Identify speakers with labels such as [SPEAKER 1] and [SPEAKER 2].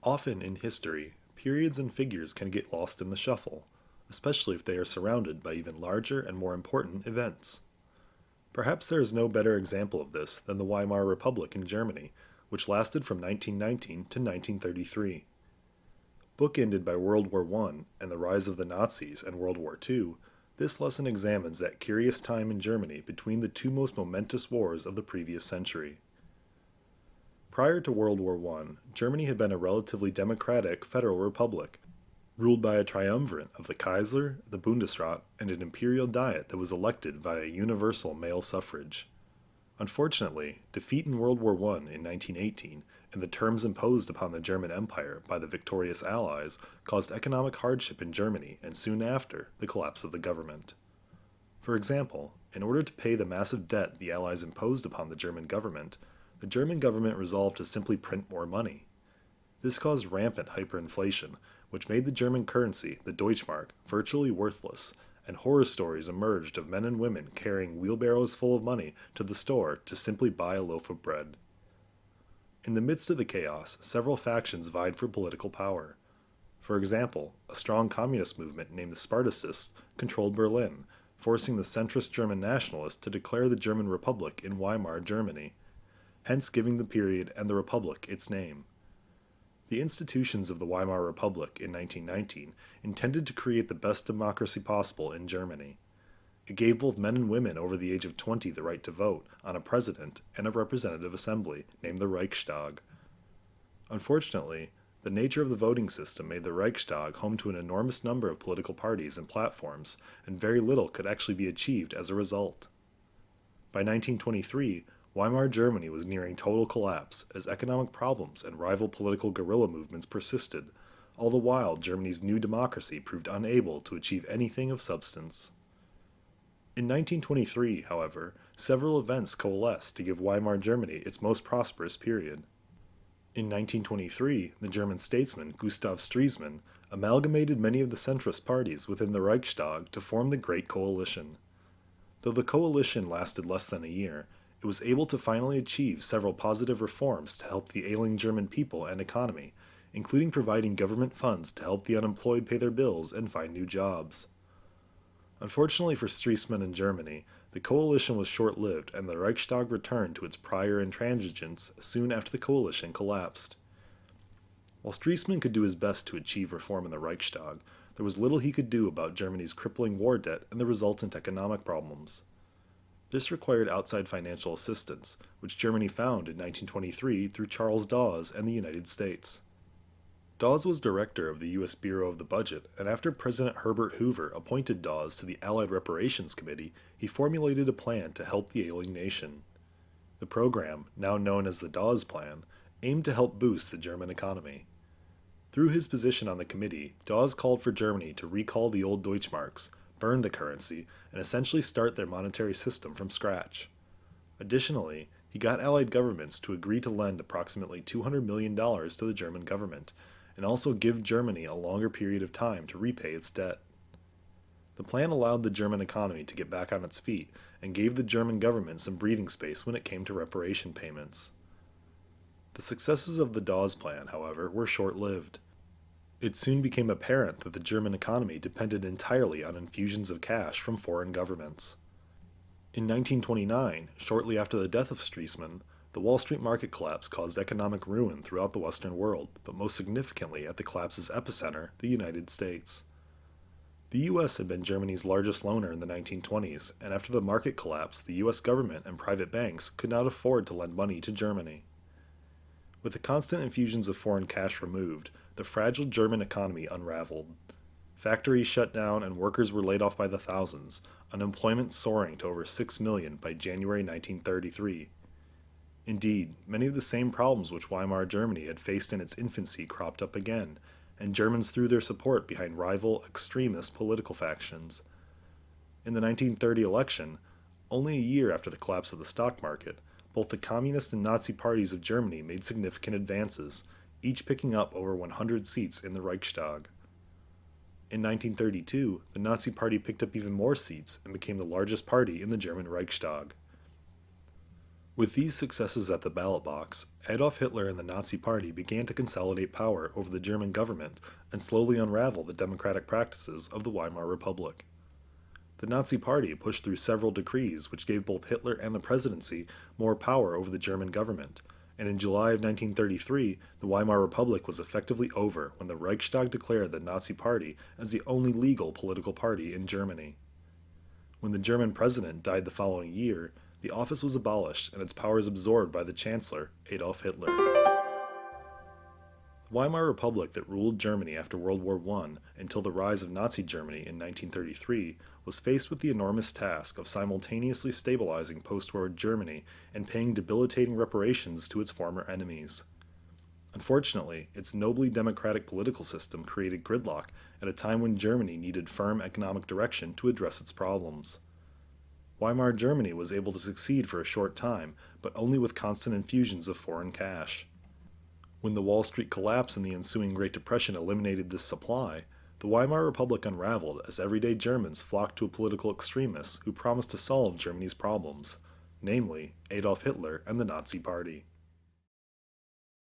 [SPEAKER 1] Often in history, periods and figures can get lost in the shuffle, especially if they are surrounded by even larger and more important events. Perhaps there is no better example of this than the Weimar Republic in Germany, which lasted from 1919 to 1933. Bookended by World War I and the rise of the Nazis and World War II, this lesson examines that curious time in Germany between the two most momentous wars of the previous century. Prior to World War I, Germany had been a relatively democratic federal republic, ruled by a triumvirate of the Kaiser, the Bundesrat, and an imperial diet that was elected via universal male suffrage. Unfortunately, defeat in World War I in 1918 and the terms imposed upon the German Empire by the victorious Allies caused economic hardship in Germany and soon after the collapse of the government. For example, in order to pay the massive debt the Allies imposed upon the German government resolved to simply print more money. This caused rampant hyperinflation, which made the German currency, the Deutschmark, virtually worthless, and horror stories emerged of men and women carrying wheelbarrows full of money to the store to simply buy a loaf of bread. In the midst of the chaos, several factions vied for political power. For example, a strong communist movement named the Spartacists controlled Berlin, forcing the centrist German nationalists to declare the German Republic in Weimar, Germany, hence giving the period and the Republic its name. The institutions of the Weimar Republic in 1919 intended to create the best democracy possible in Germany. It gave both men and women over the age of 20 the right to vote on a president and a representative assembly named the Reichstag. Unfortunately, the nature of the voting system made the Reichstag home to an enormous number of political parties and platforms, and very little could actually be achieved as a result. By 1923, Weimar Germany was nearing total collapse as economic problems and rival political guerrilla movements persisted, all the while Germany's new democracy proved unable to achieve anything of substance. In 1923, however, several events coalesced to give Weimar Germany its most prosperous period. In 1923, the German statesman Gustav Stresemann amalgamated many of the centrist parties within the Reichstag to form the Great Coalition. Though the coalition lasted less than a year, it was able to finally achieve several positive reforms to help the ailing German people and economy, including providing government funds to help the unemployed pay their bills and find new jobs. Unfortunately for Stresemann and Germany, the coalition was short-lived and the Reichstag returned to its prior intransigence soon after the coalition collapsed. While Stresemann could do his best to achieve reform in the Reichstag, there was little he could do about Germany's crippling war debt and the resultant economic problems. This required outside financial assistance, which Germany found in 1923 through Charles Dawes and the United States. Dawes was director of the U.S. Bureau of the Budget, and after President Herbert Hoover appointed Dawes to the Allied Reparations Committee, he formulated a plan to help the ailing nation. The program, now known as the Dawes Plan, aimed to help boost the German economy. Through his position on the committee, Dawes called for Germany to recall the old Deutschmarks, burn the currency, and essentially start their monetary system from scratch. Additionally, he got Allied governments to agree to lend approximately $200 million to the German government, and also give Germany a longer period of time to repay its debt. The plan allowed the German economy to get back on its feet, and gave the German government some breathing space when it came to reparation payments. The successes of the Dawes Plan, however, were short-lived. It soon became apparent that the German economy depended entirely on infusions of cash from foreign governments. In 1929, shortly after the death of Stresemann, the Wall Street market collapse caused economic ruin throughout the Western world, but most significantly at the collapse's epicenter, the United States. The U.S. had been Germany's largest loaner in the 1920s, and after the market collapse, the U.S. government and private banks could not afford to lend money to Germany. With the constant infusions of foreign cash removed, the fragile German economy unraveled. Factories shut down and workers were laid off by the thousands, unemployment soaring to over 6 million by January 1933. Indeed, many of the same problems which Weimar Germany had faced in its infancy cropped up again, and Germans threw their support behind rival, extremist political factions. In the 1930 election, only a year after the collapse of the stock market, both the Communist and Nazi parties of Germany made significant advances, each picking up over 100 seats in the Reichstag. In 1932, the Nazi Party picked up even more seats and became the largest party in the German Reichstag. With these successes at the ballot box, Adolf Hitler and the Nazi Party began to consolidate power over the German government and slowly unravel the democratic practices of the Weimar Republic. The Nazi Party pushed through several decrees which gave both Hitler and the presidency more power over the German government, and in July of 1933 the Weimar Republic was effectively over when the Reichstag declared the Nazi Party as the only legal political party in Germany. When the German president died the following year, the office was abolished and its powers absorbed by the Chancellor, Adolf Hitler. The Weimar Republic that ruled Germany after World War I until the rise of Nazi Germany in 1933 was faced with the enormous task of simultaneously stabilizing post-war Germany and paying debilitating reparations to its former enemies. Unfortunately, its nobly democratic political system created gridlock at a time when Germany needed firm economic direction to address its problems. Weimar Germany was able to succeed for a short time, but only with constant infusions of foreign cash. When the Wall Street collapse and the ensuing Great Depression eliminated this supply, the Weimar Republic unraveled as everyday Germans flocked to a political extremist who promised to solve Germany's problems, namely Adolf Hitler and the Nazi Party.